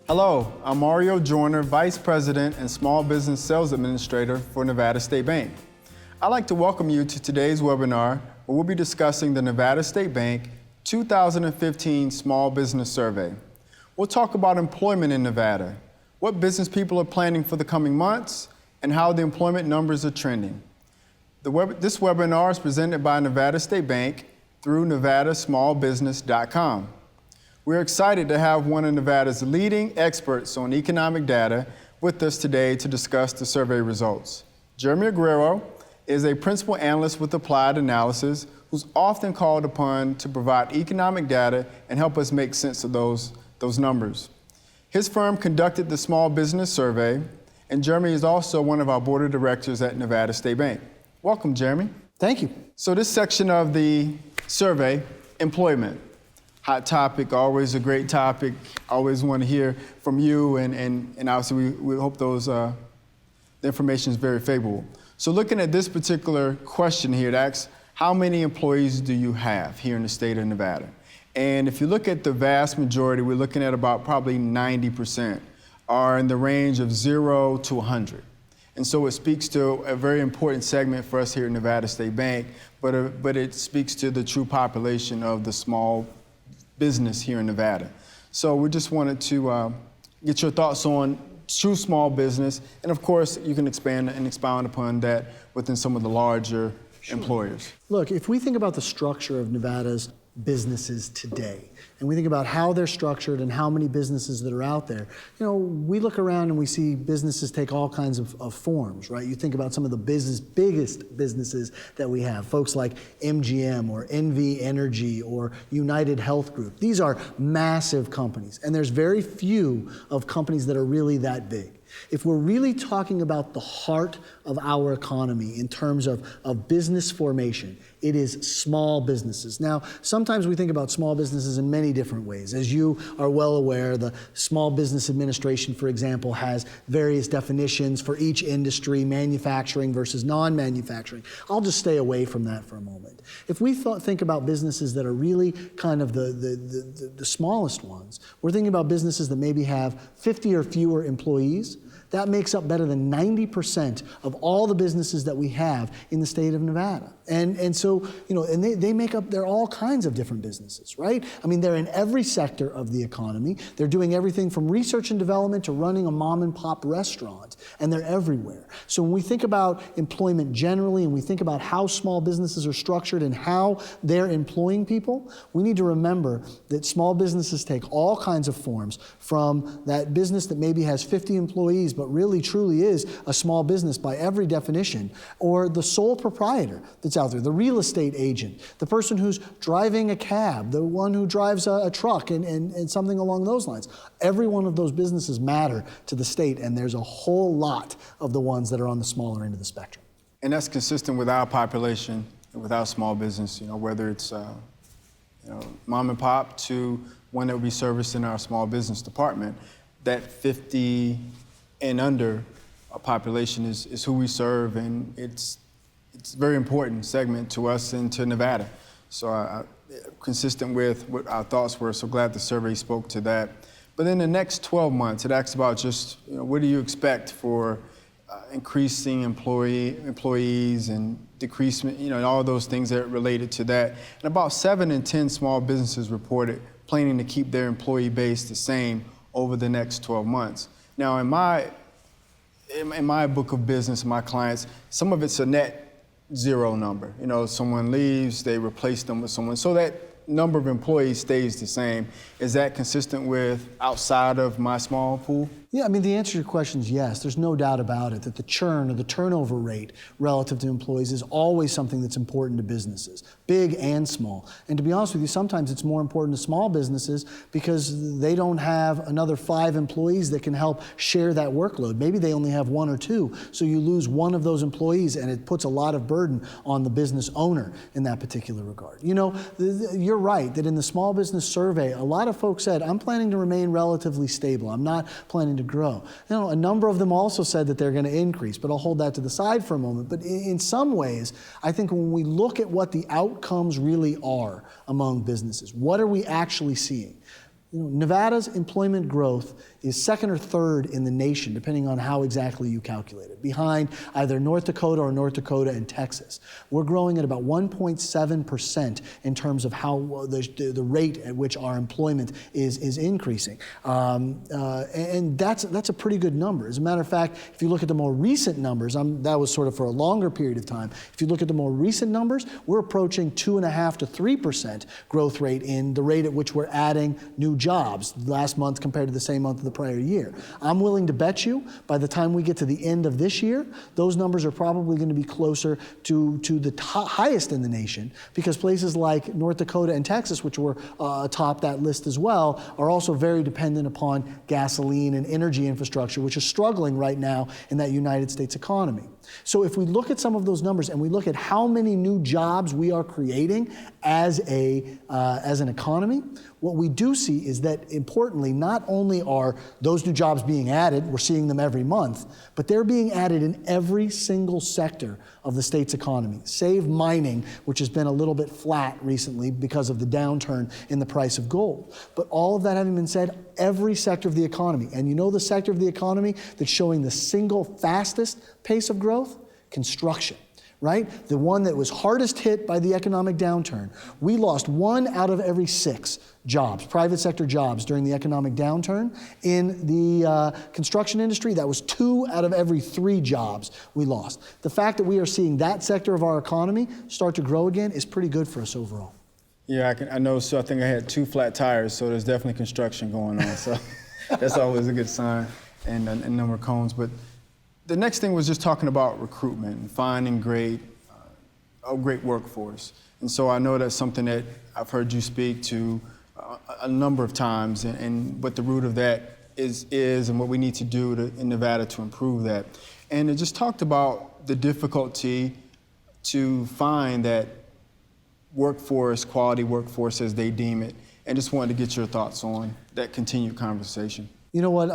Hello, I'm Mario Joyner, Vice President and Small Business Sales Administrator for Nevada State Bank. I'd like to welcome you to today's webinar where we'll be discussing the Nevada State Bank 2015 Small Business Survey. We'll talk about employment in Nevada, what business people are planning for the coming months, and how the employment numbers are trending. This webinar is presented by Nevada State Bank through nevadasmallbusiness.com. We're excited to have one of Nevada's leading experts on economic data with us today to discuss the survey results. Jeremy Aguero is a principal analyst with Applied Analysis who's often called upon to provide economic data and help us make sense of those numbers. His firm conducted the small business survey, and Jeremy is also one of our board of directors at Nevada State Bank. Welcome, Jeremy. Thank you. So this section of the survey, employment. Hot topic, always a great topic. Always want to hear from you, and obviously we hope the information is very favorable. So looking at this particular question here, it asks, how many employees do you have here in the state of Nevada? And if you look at the vast majority, we're looking at about probably 90% are in the range of 0 to 100. And so it speaks to a very important segment for us here at Nevada State Bank, but it speaks to the true population of the small business here in Nevada. So we just wanted to get your thoughts on true small business, and of course you can expand and expound upon that within some of the larger employers. Look, if we think about the structure of Nevada's businesses today, and we think about how they're structured and how many businesses that are out there, we look around and we see businesses take all kinds of forms, right? You think about some of the biggest businesses that we have, folks like MGM or NV Energy or United Health Group. These are massive companies, and there's very few of companies that are really that big. If we're really talking about the heart of our economy in terms of business formation, it is small businesses. Now, sometimes we think about small businesses in many different ways. As you are well aware, the Small Business Administration, for example, has various definitions for each industry, manufacturing versus non-manufacturing. I'll just stay away from that for a moment. If we think about businesses that are really kind of the smallest ones, we're thinking about businesses that maybe have 50 or fewer employees. That makes up better than 90% of all the businesses that we have in the state of Nevada. And so, and they make up, they're all kinds of different businesses, right? I mean, they're in every sector of the economy. They're doing everything from research and development to running a mom and pop restaurant, and they're everywhere. So when we think about employment generally, and we think about how small businesses are structured and how they're employing people, we need to remember that small businesses take all kinds of forms, from that business that maybe has 50 employees, but really truly is a small business by every definition, or the sole proprietor that's out there, the real estate agent, the person who's driving a cab, the one who drives a truck, and something along those lines. Every one of those businesses matter to the state, and there's a whole lot of the ones that are on the smaller end of the spectrum. And that's consistent with our population and with our small business, whether it's mom and pop to one that will be serviced in our small business department. That 50 and under population is who we serve, and it's a very important segment to us and to Nevada. So consistent with what our thoughts were, so glad the survey spoke to that. But in the next 12 months, it asks about just, what do you expect for increasing employees and decreasement, and all those things that are related to that. And about 7 in 10 small businesses reported planning to keep their employee base the same over the next 12 months. Now, in my book of business, my clients, some of it's a net zero number. Someone leaves, they replace them with someone. So that number of employees stays the same. Is that consistent with outside of my small pool? Yeah, I mean, the answer to your question is yes. There's no doubt about it that the churn or the turnover rate relative to employees is always something that's important to businesses, big and small. And to be honest with you, sometimes it's more important to small businesses because they don't have another 5 employees that can help share that workload. Maybe they only have 1 or 2, so you lose one of those employees, and it puts a lot of burden on the business owner in that particular regard. You're right that in the small business survey, a lot of folks said, I'm planning to remain relatively stable. I'm not planning to grow. A number of them also said that they're going to increase, but I'll hold that to the side for a moment. But in some ways, I think when we look at what the outcomes really are among businesses, what are we actually seeing? Nevada's employment growth is second or third in the nation, depending on how exactly you calculate it, behind either North Dakota or North Dakota and Texas. We're growing at about 1.7% in terms of how the rate at which our employment is increasing. And that's a pretty good number. As a matter of fact, if you look at the more recent numbers, that was sort of for a longer period of time. If you look at the more recent numbers, we're approaching 2.5% to 3% growth rate in the rate at which we're adding new jobs last month compared to the same month of the prior year. I'm willing to bet you by the time we get to the end of this year, those numbers are probably going to be closer to the highest in the nation, because places like North Dakota and Texas, which were atop that list as well, are also very dependent upon gasoline and energy infrastructure, which is struggling right now in that United States economy. So if we look at some of those numbers and we look at how many new jobs we are creating as an economy, what we do see is that, importantly, not only are those new jobs being added, we're seeing them every month, but they're being added in every single sector of the state's economy, save mining, which has been a little bit flat recently because of the downturn in the price of gold. But all of that having been said, every sector of the economy, and the sector of the economy that's showing the single fastest pace of growth? Construction. Right? The one that was hardest hit by the economic downturn. We lost 1 out of every 6 jobs, private sector jobs, during the economic downturn. In the construction industry, that was 2 out of every 3 jobs we lost. The fact that we are seeing that sector of our economy start to grow again is pretty good for us overall. Yeah, I know. So I think I had 2 flat tires, so there's definitely construction going on. So that's always a good sign, and a number of cones. But the next thing was just talking about recruitment and finding a great workforce. And so I know that's something that I've heard you speak to a number of times, and what the root of that is and what we need to do in Nevada to improve that. And it just talked about the difficulty to find that workforce, quality workforce as they deem it, and just wanted to get your thoughts on that continued conversation. You know what,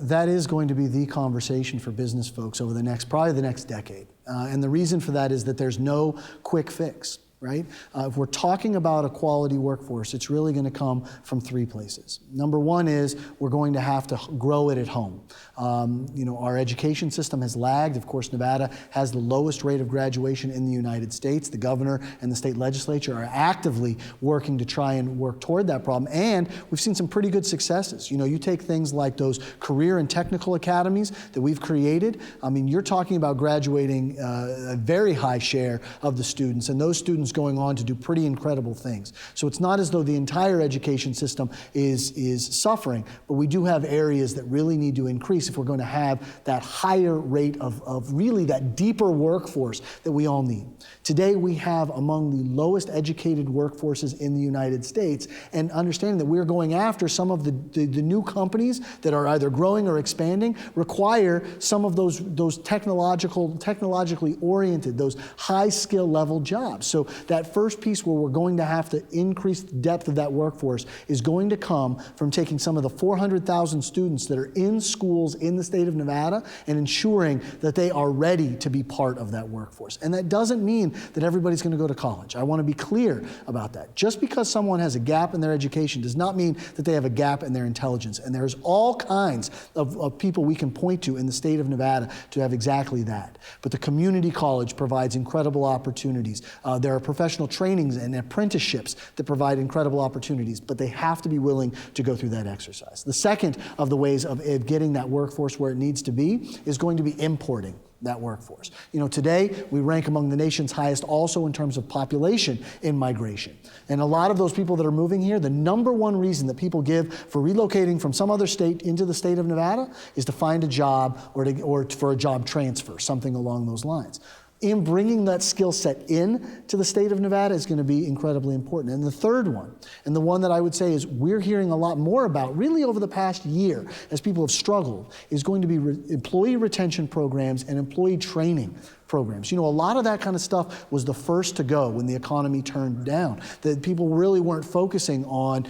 that is going to be the conversation for business folks over probably the next decade. And the reason for that is that there's no quick fix, right? If we're talking about a quality workforce, it's really going to come from 3 places. Number one is we're going to have to grow it at home. Our education system has lagged. Of course, Nevada has the lowest rate of graduation in the United States. The governor and the state legislature are actively working to try and work toward that problem. And we've seen some pretty good successes. You take things like those career and technical academies that we've created. You're talking about graduating a very high share of the students, and those students going on to do pretty incredible things. So it's not as though the entire education system is suffering, but we do have areas that really need to increase if we're going to have that higher rate of really that deeper workforce that we all need. Today we have among the lowest educated workforces in the United States, and understanding that we're going after some of the new companies that are either growing or expanding require some of those technologically oriented, those high skill level jobs. So that first piece where we're going to have to increase the depth of that workforce is going to come from taking some of the 400,000 students that are in schools in the state of Nevada and ensuring that they are ready to be part of that workforce. And that doesn't mean that everybody's going to go to college. I want to be clear about that. Just because someone has a gap in their education does not mean that they have a gap in their intelligence. And there's all kinds of people we can point to in the state of Nevada to have exactly that. But the community college provides incredible opportunities. There are professional trainings and apprenticeships that provide incredible opportunities, but they have to be willing to go through that exercise. The second of the ways of getting that workforce where it needs to be is going to be importing that workforce. Today we rank among the nation's highest also in terms of population in migration. And a lot of those people that are moving here, the number one reason that people give for relocating from some other state into the state of Nevada is to find a job or for a job transfer, something along those lines. In bringing that skill set in to the state of Nevada is going to be incredibly important. And the third one, and the one that I would say is we're hearing a lot more about really over the past year as people have struggled, is going to be employee retention programs and employee training programs. You know, a lot of that kind of stuff was the first to go when the economy turned down. That people really weren't focusing on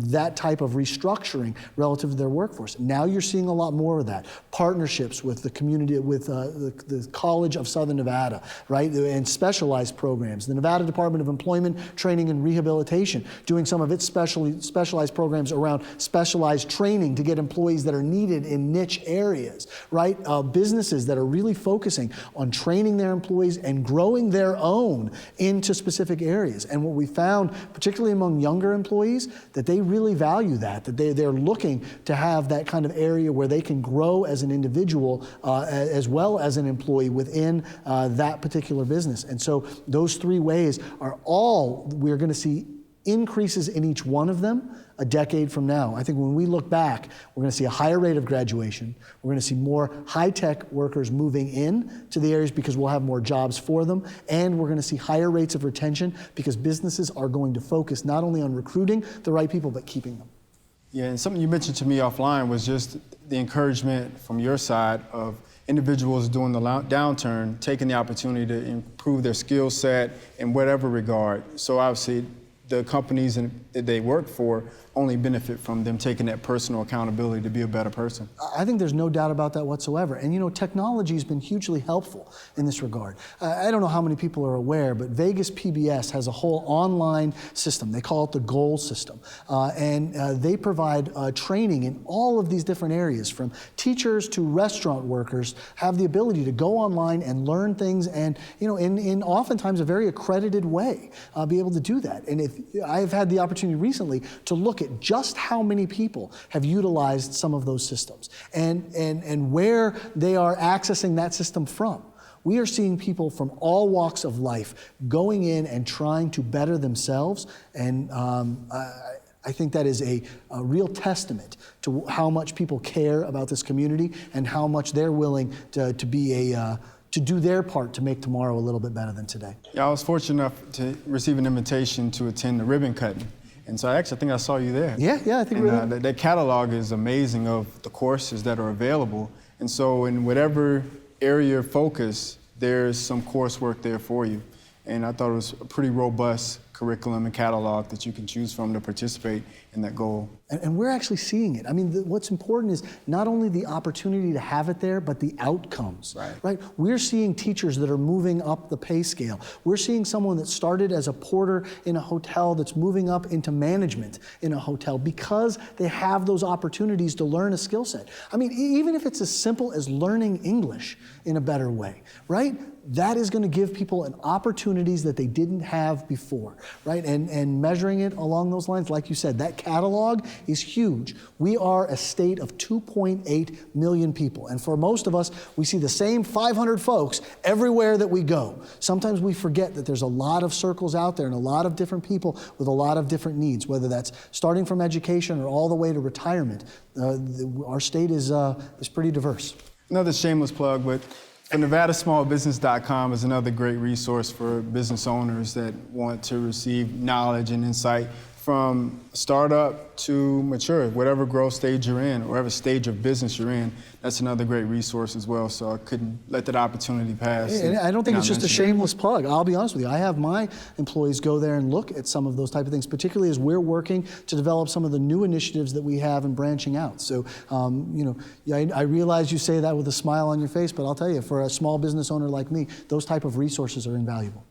that type of restructuring relative to their workforce. Now you're seeing a lot more of that. Partnerships with the community, with the College of Southern Nevada, right, and specialized programs. The Nevada Department of Employment, Training, and Rehabilitation doing some of its specialized programs around specialized training to get employees that are needed in niche areas, right? Businesses that are really focusing on training their employees and growing their own into specific areas. And what we found, particularly among younger employees, that they really value that they're looking to have that kind of area where they can grow as an individual as well as an employee within that particular business. And so those three ways are all, we're going to see increases in each one of them a decade from now. I think when we look back, we're going to see a higher rate of graduation. We're going to see more high-tech workers moving in to the areas because we'll have more jobs for them. And we're going to see higher rates of retention because businesses are going to focus not only on recruiting the right people, but keeping them. Yeah, and something you mentioned to me offline was just the encouragement from your side of individuals during the downturn taking the opportunity to improve their skill set in whatever regard. So obviously, the companies that they work for only benefit from them taking that personal accountability to be a better person. I think there's no doubt about that whatsoever. And you know, technology has been hugely helpful in this regard. I don't know how many people are aware, but Vegas PBS has a whole online system. They call it the GOAL system. And they provide training in all of these different areas, from teachers to restaurant workers have the ability to go online and learn things and, you know, in oftentimes a very accredited way, be able to do that. And if I've had the opportunity recently to look at just how many people have utilized some of those systems and where they are accessing that system from. We are seeing people from all walks of life going in and trying to better themselves, and I think that is a real testament to how much people care about this community and how much they're willing to do their part to make tomorrow a little bit better than today. Yeah, I was fortunate enough to receive an invitation to attend the ribbon cutting. And so I think I saw you there. Yeah, I think that catalog is amazing of the courses that are available. And so in whatever area of focus, there's some coursework there for you. And I thought it was a pretty robust curriculum and catalog that you can choose from to participate in that goal. And we're actually seeing it. I mean, what's important is not only the opportunity to have it there, but the outcomes, right? We're seeing teachers that are moving up the pay scale. We're seeing someone that started as a porter in a hotel that's moving up into management in a hotel because they have those opportunities to learn a skill set. I mean, even if it's as simple as learning English in a better way, right? That is going to give people an opportunities that they didn't have before, right? And measuring it along those lines, like you said, that catalog is huge. We are a state of 2.8 million people. And for most of us, we see the same 500 folks everywhere that we go. Sometimes we forget that there's a lot of circles out there and a lot of different people with a lot of different needs, whether that's starting from education or all the way to retirement. Our state is pretty diverse. Another shameless plug, but NevadaSmallBusiness.com is another great resource for business owners that want to receive knowledge and insight from startup to mature, whatever growth stage you're in, or whatever stage of business you're in. That's another great resource as well. So I couldn't let that opportunity pass. And I don't think it's just a shameless plug. I'll be honest with you. I have my employees go there and look at some of those type of things, particularly as we're working to develop some of the new initiatives that we have and branching out. So, I realize you say that with a smile on your face, but I'll tell you, for a small business owner like me, those type of resources are invaluable.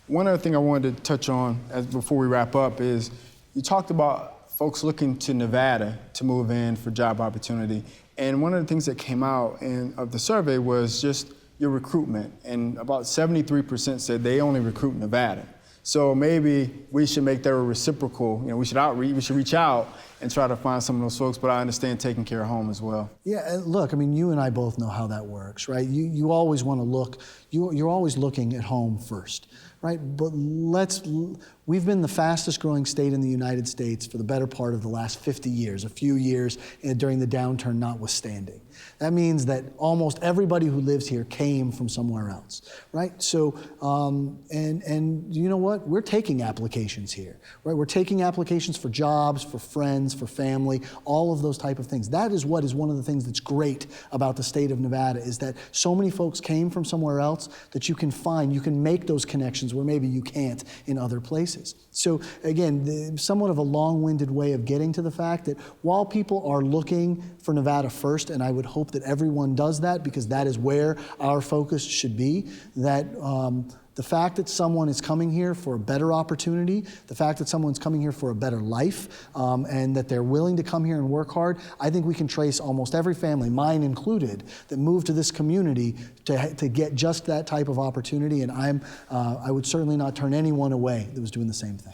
One other thing I wanted to touch on before we wrap up is you talked about folks looking to Nevada to move in for job opportunity. And one of the things that came out of the survey was just your recruitment. And about 73% said they only recruit Nevada. So maybe we should make that a reciprocal, we should reach out and try to find some of those folks, but I understand taking care of home as well. Yeah, look, I mean, you and I both know how that works, right? You always want to look, you're always looking at home first, right? But We've been the fastest growing state in the United States for the better part of the last 50 years, a few years during the downturn notwithstanding. That means that almost everybody who lives here came from somewhere else, right? So, and you know what? We're taking applications here, right? We're taking applications for jobs, for friends, for family, all of those type of things. That is what is one of the things that's great about the state of Nevada, is that so many folks came from somewhere else that you can make those connections where maybe you can't in other places. So again, somewhat of a long-winded way of getting to the fact that while people are looking for Nevada first, and I would hope that everyone does that because that is where our focus should be, that the fact that someone is coming here for a better opportunity, the fact that someone's coming here for a better life, and that they're willing to come here and work hard, I think we can trace almost every family, mine included, that moved to this community to get just that type of opportunity, and I would certainly not turn anyone away that was doing the same thing.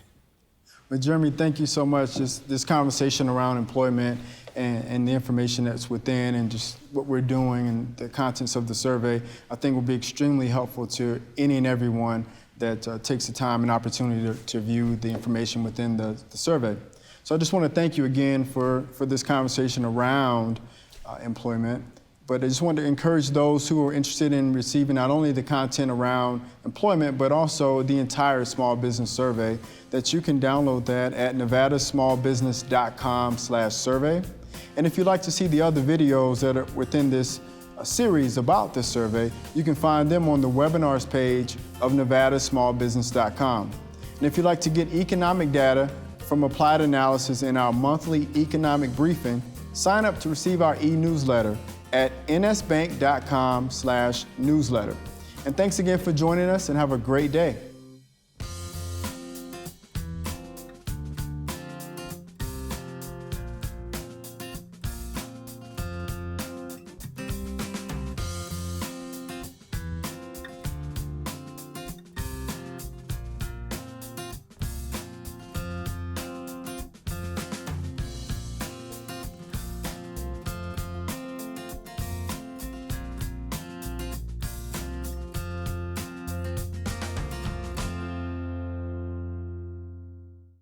But Jeremy, thank you so much. This conversation around employment and the information that's within and just what we're doing and the contents of the survey, I think will be extremely helpful to any and everyone that takes the time and opportunity to view the information within the survey. So I just want to thank you again for this conversation around employment. But I just want to encourage those who are interested in receiving not only the content around employment, but also the entire small business survey, that you can download that at nevadasmallbusiness.com/survey. And if you'd like to see the other videos that are within this series about this survey, you can find them on the webinars page of nevadasmallbusiness.com. And if you'd like to get economic data from Applied Analysis in our monthly economic briefing, sign up to receive our e-newsletter at nsbank.com/newsletter. And thanks again for joining us, and have a great day.